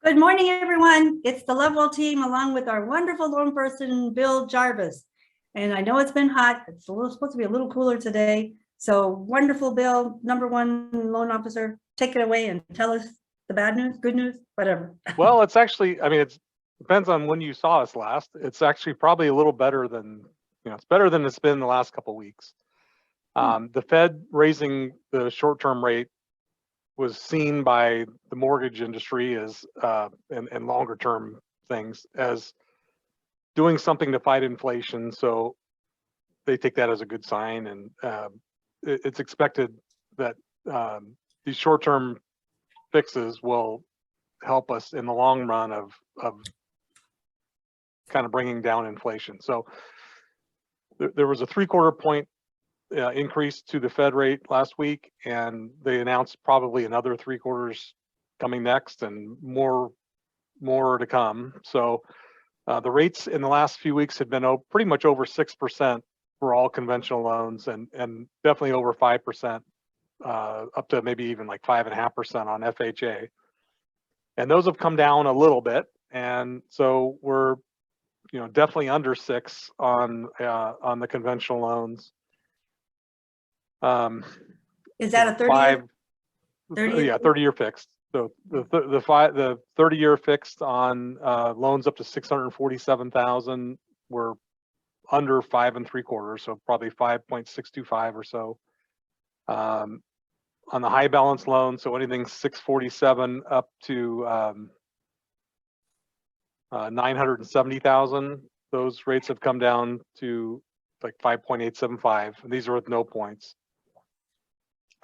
Good morning, everyone. It's the Lovewell team along with our wonderful loan person, Bill Jarvis. And I know it's been hot. It's supposed to be a little cooler today. So wonderful, Bill, number one loan officer. Take it away and tell us the bad news, good news, whatever. Well, it's actually, it depends on when you saw us last. It's actually probably a little better than, it's better than it's been the last couple of weeks. The Fed raising the short-term rate was seen by the mortgage industry as and longer term things as doing something to fight inflation. So they take that as a good sign, and it's expected that these short-term fixes will help us in the long run of kind of bringing down inflation. So there was a 3/4 point increase to the Fed rate last week, and they announced probably another 3/4 coming next, and more to come. So the rates in the last few weeks have been pretty much over 6% for all conventional loans, and definitely over 5%, up to maybe even like 5.5% on FHA. And those have come down a little bit, and so we're definitely under 6 on the conventional loans. Is that a 30-year? 30-year fixed. So the 30-year fixed on loans up to 647,000 were under 5 3/4, so probably 5.625 or so. On the high balance loan, so anything 647 up to 970,000, those rates have come down to like 5.875, and these are with no points.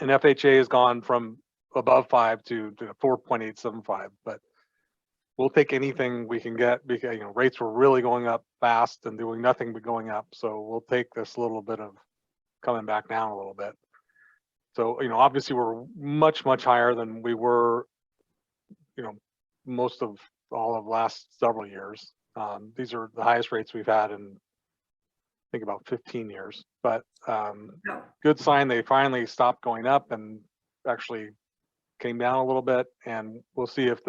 And FHA has gone from above 5 to 4.875, but we'll take anything we can get because rates were really going up fast and doing nothing but going up. So we'll take this little bit of coming back down a little bit. So obviously we're much higher than we were most of all of last several years. These are the highest rates we've had in I think about 15 years, but good sign they finally stopped going up and actually came down a little bit. And we'll see if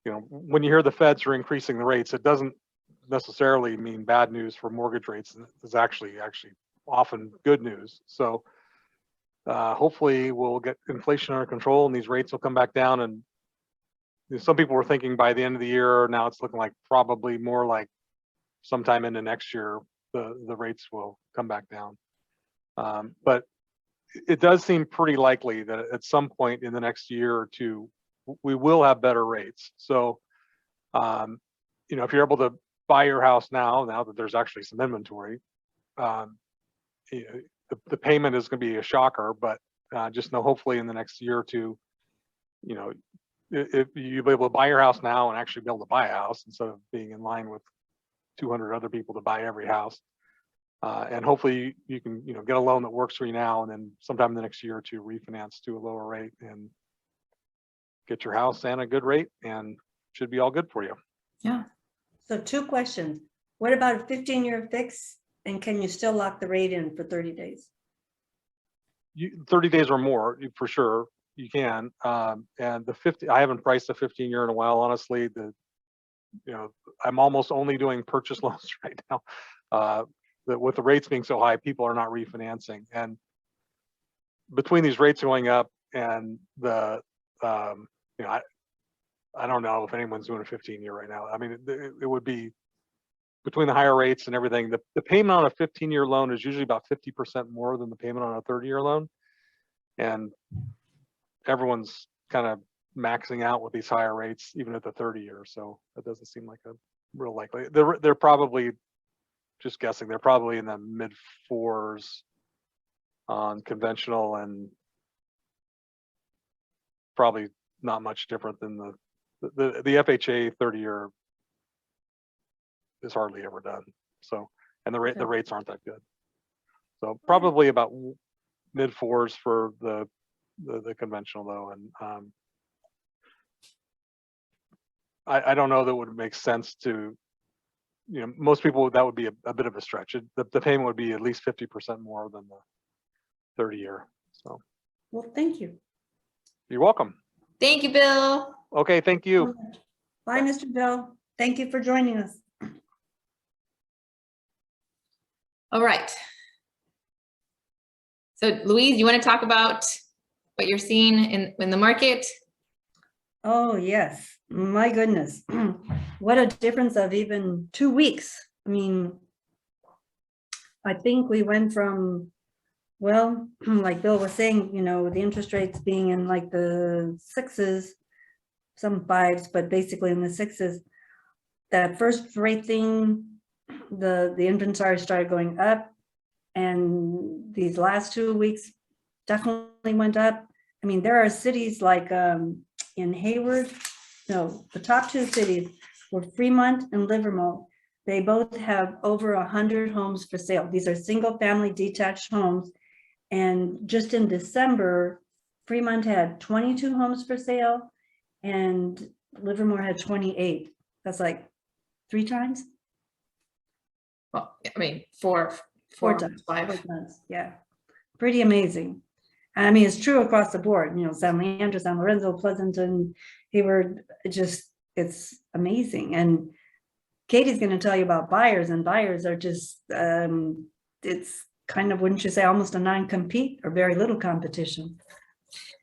when you hear the Feds are increasing the rates, it doesn't necessarily mean bad news for mortgage rates. It's actually often good news. So hopefully we'll get inflation under control and these rates will come back down. And some people were thinking by the end of the year, now it's looking like probably more like sometime into next year, the rates will come back down. But it does seem pretty likely that at some point in the next year or two, we will have better rates. So, if you're able to buy your house now that there's actually some inventory, the payment is going to be a shocker, but just know hopefully in the next year or two, if you'll be able to buy your house now and actually be able to buy a house instead of being in line with 200 other people to buy every house. And hopefully you can, get a loan that works for you now, and then sometime in the next year or two refinance to a lower rate and get your house and a good rate, and should be all good for you. Yeah. So 2 questions. What about a 15-year fix? And can you still lock the rate in for 30 days? 30 days or more, for sure, you can. And I haven't priced a 15-year in a while, honestly. I'm almost only doing purchase loans right now. With the rates being so high, people are not refinancing. And between these rates going up and I don't know if anyone's doing a 15-year right now. I mean, it would be between the higher rates and everything. The payment on a 15-year loan is usually about 50% more than the payment on a 30-year loan. And everyone's kind of maxing out with these higher rates, even at the 30-year. So that doesn't seem like a real likely. They're probably, just guessing, they're probably in the mid 4s on conventional, and probably not much different than the FHA 30-year is hardly ever done. So, and the rates aren't that good. So probably about mid 4s for the conventional though. And I don't know that it would make sense to, most people, that would be a bit of a stretch. The payment would be at least 50% more than the 30-year. So, well, thank you. You're welcome. Thank you, Bill. Okay, thank you. Bye, Mr. Bill. Thank you for joining us. All right. So Louise, you want to talk about what you're seeing in the market? Oh, yes. My goodness. What a difference of even 2 weeks. I mean, I think we went from, well, like Bill was saying, you know, the interest rates being in like the sixes, some fives, but basically in the sixes. That first rate thing, the inventory started going up, and these last 2 weeks definitely went up. I mean, there are cities like in Hayward, no, the top 2 cities were Fremont and Livermore. They both have over 100 homes for sale. These are single family detached homes. And just in December, Fremont had 22 homes for sale and Livermore had 28. That's like 3 times? Well, I mean, four times. five. 4 times, yeah. Pretty amazing. I mean, it's true across the board, you know, San Leandro, San Lorenzo, Pleasanton, Hayward, it's amazing. And Katie's going to tell you about buyers, and buyers are just, it's kind of, wouldn't you say, almost a non-compete or very little competition.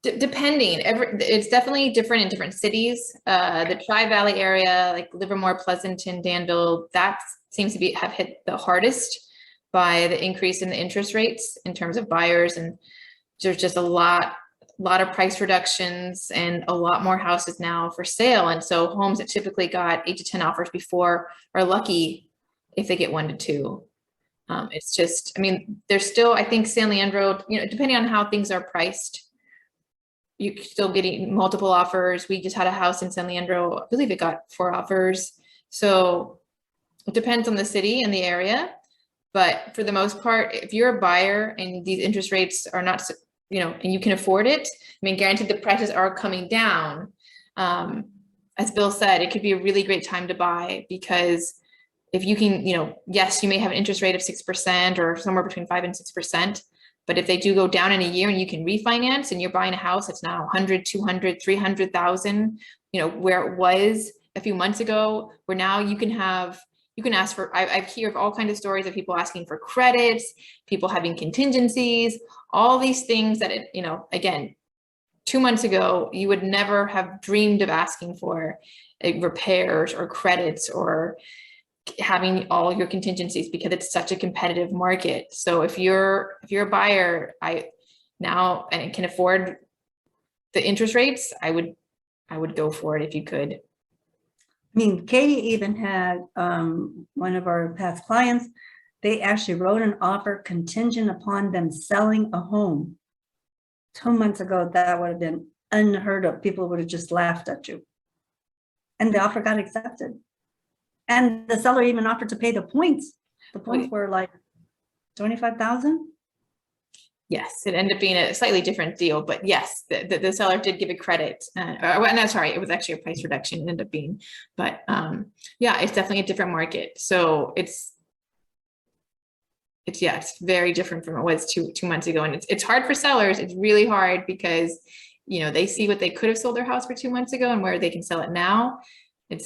Depending, it's definitely different in different cities. The Tri-Valley area, like Livermore, Pleasanton, Danville, that seems to have hit the hardest by the increase in the interest rates in terms of buyers, and there's just a lot of price reductions and a lot more houses now for sale. And so homes that typically got 8 to 10 offers before are lucky if they get 1 to 2. It's just, I mean, there's still, I think San Leandro, you know, depending on how things are priced, you're still getting multiple offers. We just had a house in San Leandro, I believe it got 4 offers. So it depends on the city and the area. But for the most part, if you're a buyer and these interest rates are not, you know, and you can afford it, I mean, guaranteed the prices are coming down. As Bill said, it could be a really great time to buy, because if you can, you know, yes, you may have an interest rate of 6% or somewhere between 5 and 6%. But if they do go down in a year and you can refinance and you're buying a house that's now 100, 200, 300,000, you know, where it was a few months ago, where now you can ask for, I hear of all kinds of stories of people asking for credits, people having contingencies, all these things that, you know, again, 2 months ago, you would never have dreamed of asking for repairs or credits or having all your contingencies, because it's such a competitive market. So if you're a buyer, and can afford the interest rates, I would go for it if you could. I mean, Katie even had one of our past clients, they actually wrote an offer contingent upon them selling a home. 2 months ago, that would have been unheard of. People would have just laughed at you. And the offer got accepted. And the seller even offered to pay the points. The points were like 25,000. Yes, it ended up being a slightly different deal, but yes, the seller did give a credit. No, sorry, it was actually a price reduction. It ended up being, but yeah, it's definitely a different market. So it's very different from it was two months ago, and it's hard for sellers. It's really hard because, you know, they see what they could have sold their house for 2 months ago and where they can sell it now. It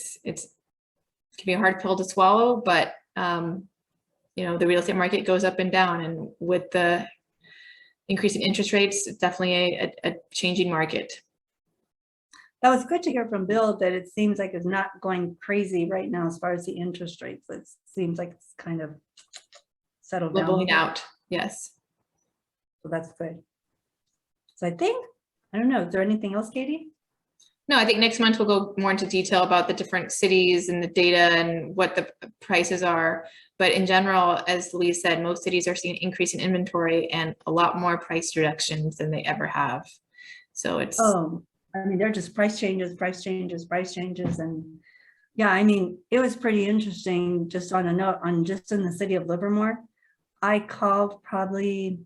can be a hard pill to swallow, but you know, the real estate market goes up and down, and with the increasing interest rates, it's definitely a changing market. That was good to hear from Bill that it seems like it's not going crazy right now as far as the interest rates. It seems like it's kind of settled down. Leveling out, yes. So that's good. So I think, I don't know, is there anything else, Katie? No, I think next month we'll go more into detail about the different cities and the data and what the prices are. But in general, as Louise said, most cities are seeing an increase in inventory and a lot more price reductions than they ever have. So it's, oh, I mean, they're just price changes. And yeah, I mean, it was pretty interesting. Just on a note, just in the city of Livermore, I called probably,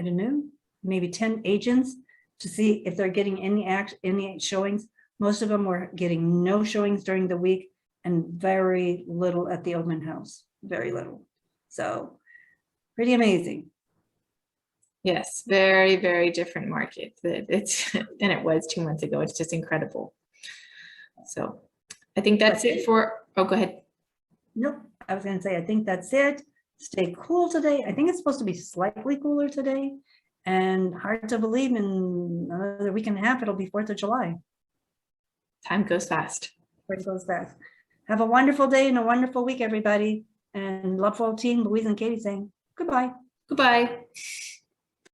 I don't know, maybe 10 agents to see if they're getting any showings. Most of them were getting no showings during the week and very little at the open house, very little. So pretty amazing. yes, very, very different market. It's than it was 2 months ago. It's just incredible. So I think that's it for, oh, go ahead. Nope, I was gonna say, I think that's it. Stay cool today. I think it's supposed to be slightly cooler today. And hard to believe in another week and a half, it'll be 4th of July. Time goes fast. It goes fast. Have a wonderful day and a wonderful week, everybody. And Lovewell team, Louise and Katie saying goodbye. Goodbye.